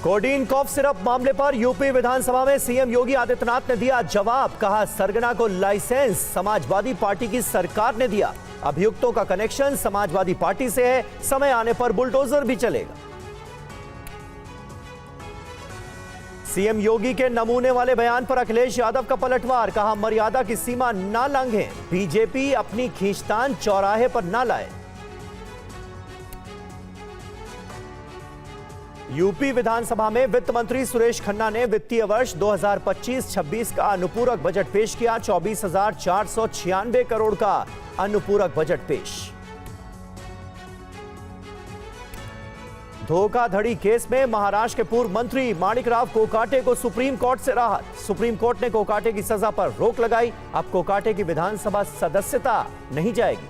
Codeine cough syrup मामले पर UP विधानसभा में सीएम योगी आदित्यनाथ ने दिया जवाब। कहा, सरगना को लाइसेंस समाजवादी पार्टी की सरकार ने दिया। अभियुक्तों का कनेक्शन समाजवादी पार्टी से है। समय आने पर बुलडोजर भी चलेगा। सीएम योगी के नमूने वाले बयान पर अखिलेश यादव का पलटवार। कहा, मर्यादा की सीमा ना लांघें, बीजेपी अपनी खींचतान चौराहे पर ना लाए। यूपी विधानसभा में वित्त मंत्री सुरेश खन्ना ने वित्तीय वर्ष 2025-26 का अनुपूरक बजट पेश किया। 24,496 करोड़ का अनुपूरक बजट पेश। धोखाधड़ी केस में महाराष्ट्र के पूर्व मंत्री माणिकराव कोकाटे को सुप्रीम कोर्ट से राहत। सुप्रीम कोर्ट ने कोकाटे की सजा पर रोक लगाई। अब कोकाटे की विधानसभा सदस्यता नहीं जाएगी।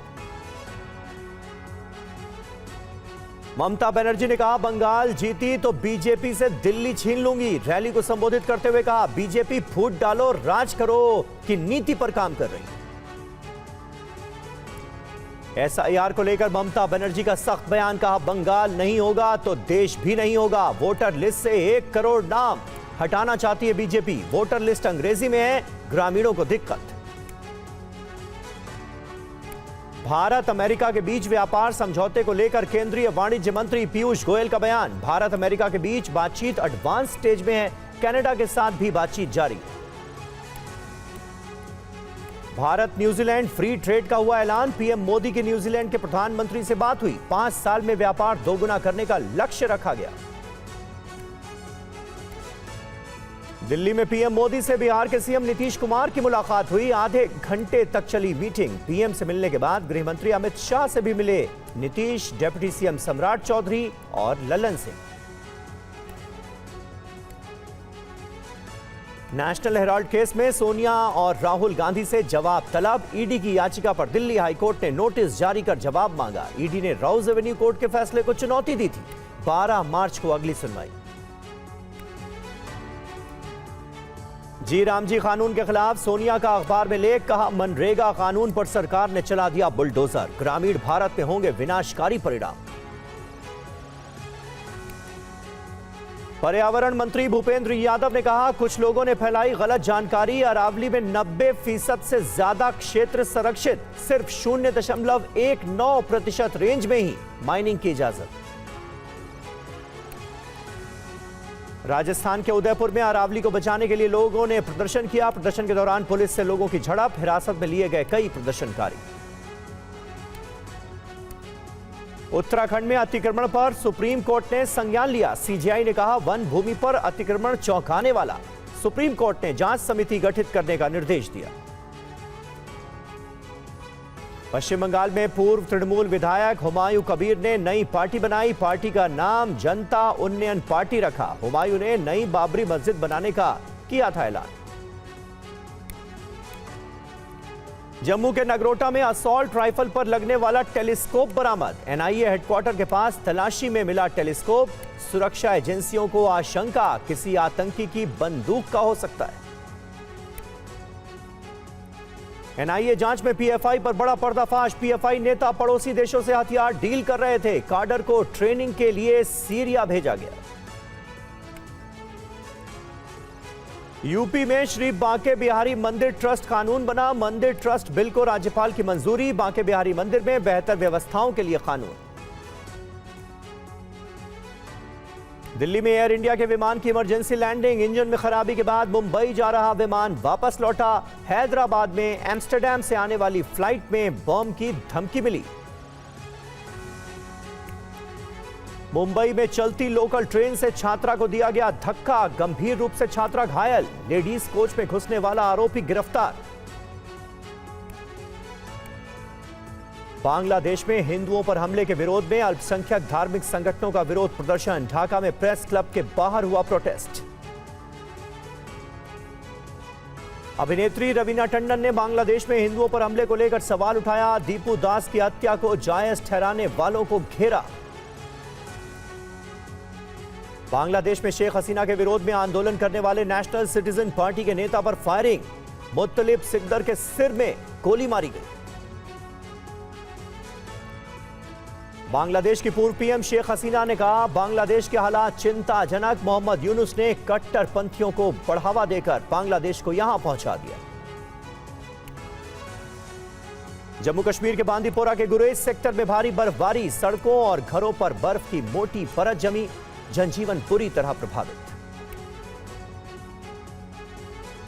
ममता बनर्जी ने कहा, बंगाल जीती तो बीजेपी से दिल्ली छीन लूंगी। रैली को संबोधित करते हुए कहा, बीजेपी फूट डालो राज करो की नीति पर काम कर रही है। एसआईआर को लेकर ममता बनर्जी का सख्त बयान। कहा, बंगाल नहीं होगा तो देश भी नहीं होगा। वोटर लिस्ट से 1 करोड़ नाम हटाना चाहती है बीजेपी। वोटर लिस्ट अंग्रेजी में है, ग्रामीणों को दिक्कत। भारत अमेरिका के बीच व्यापार समझौते को लेकर केंद्रीय वाणिज्य मंत्री पीयूष गोयल का बयान। भारत अमेरिका के बीच बातचीत एडवांस स्टेज में है। कनाडा के साथ भी बातचीत जारी। भारत न्यूजीलैंड फ्री ट्रेड का हुआ ऐलान। पीएम मोदी की न्यूजीलैंड के प्रधानमंत्री से बात हुई। 5 साल में व्यापार दोगुना करने का लक्ष्य रखा गया। दिल्ली में पीएम मोदी से बिहार के सीएम नीतीश कुमार की मुलाकात हुई। आधे घंटे तक चली मीटिंग। पीएम से मिलने के बाद गृह मंत्री अमित शाह से भी मिले नीतीश, डिप्टी सीएम सम्राट चौधरी और Lalan Singh. National Herald case में सोनिया और राहुल गांधी से जवाब तलब। ईडी की याचिका पर दिल्ली हाईकोर्ट ने नोटिस जारी कर जवाब मांगा। ईडी ने राउज एवेन्यू कोर्ट के फैसले को चुनौती दी थी। 12 मार्च को अगली सुनवाई। जी रामजी कानून के खिलाफ सोनिया का अखबार में लेख। कहा, मनरेगा कानून पर सरकार ने चला दिया बुलडोजर। ग्रामीण भारत में होंगे विनाशकारी परिणाम। पर्यावरण मंत्री भूपेंद्र यादव ने कहा, कुछ लोगों ने फैलाई गलत जानकारी। अरावली में 90% से ज्यादा क्षेत्र संरक्षित। सिर्फ 0.19% रेंज में ही माइनिंग की इजाजत। राजस्थान के उदयपुर में अरावली को बचाने के लिए लोगों ने प्रदर्शन किया। प्रदर्शन के दौरान पुलिस से लोगों की झड़प। हिरासत में लिए गए कई प्रदर्शनकारी। उत्तराखंड में अतिक्रमण पर सुप्रीम कोर्ट ने संज्ञान लिया। सीजेआई ने कहा, वन भूमि पर अतिक्रमण चौंकाने वाला। सुप्रीम कोर्ट ने जांच समिति गठित करने का निर्देश दिया। पश्चिम बंगाल में पूर्व तृणमूल विधायक हुमायूं कबीर ने नई पार्टी बनाई। पार्टी का नाम जनता उन्नयन पार्टी रखा। हुमायूं ने नई बाबरी मस्जिद बनाने का किया था ऐलान। जम्मू के नगरोटा में असॉल्ट राइफल पर लगने वाला टेलीस्कोप बरामद। एनआईए हेडक्वार्टर के पास तलाशी में मिला टेलीस्कोप। सुरक्षा एजेंसियों को आशंका किसी आतंकी की बंदूक का हो सकता है। एनआईए जांच में पीएफआई पर बड़ा पर्दाफाश। पीएफआई नेता पड़ोसी देशों से हथियार डील कर रहे थे। काडर को ट्रेनिंग के लिए सीरिया भेजा गया। यूपी में श्री बांके बिहारी मंदिर ट्रस्ट कानून बना। मंदिर ट्रस्ट बिल को राज्यपाल की मंजूरी। बांके बिहारी मंदिर में बेहतर व्यवस्थाओं के लिए कानून। दिल्ली में एयर इंडिया के विमान की इमरजेंसी लैंडिंग। इंजन में खराबी के बाद मुंबई जा रहा विमान वापस लौटा। हैदराबाद में एम्स्टरडैम से आने वाली फ्लाइट में बम की धमकी मिली। मुंबई में चलती लोकल ट्रेन से छात्रा को दिया गया धक्का। गंभीर रूप से छात्रा घायल। लेडीज कोच में घुसने वाला आरोपी गिरफ्तार। बांग्लादेश में हिंदुओं पर हमले के विरोध में अल्पसंख्यक धार्मिक संगठनों का विरोध प्रदर्शन। ढाका में प्रेस क्लब के बाहर हुआ प्रोटेस्ट। अभिनेत्री रवीना टंडन ने बांग्लादेश में हिंदुओं पर हमले को लेकर सवाल उठाया। दीपू दास की हत्या को जायज ठहराने वालों को घेरा। बांग्लादेश में शेख हसीना के विरोध में आंदोलन करने वाले नेशनल सिटीजन पार्टी के नेता पर फायरिंग। मुत्तलिब सिकदर के सिर में गोली मारी गई। बांग्लादेश की पूर्व पीएम शेख हसीना ने कहा, बांग्लादेश के हालात चिंताजनक। मोहम्मद यूनुस ने कट्टरपंथियों को बढ़ावा देकर बांग्लादेश को यहां पहुंचा दिया। जम्मू कश्मीर के बांदीपोरा के गुरेज सेक्टर में भारी बर्फबारी, सड़कों और घरों पर बर्फ की मोटी परत जमी, जनजीवन बुरी तरह प्रभावित।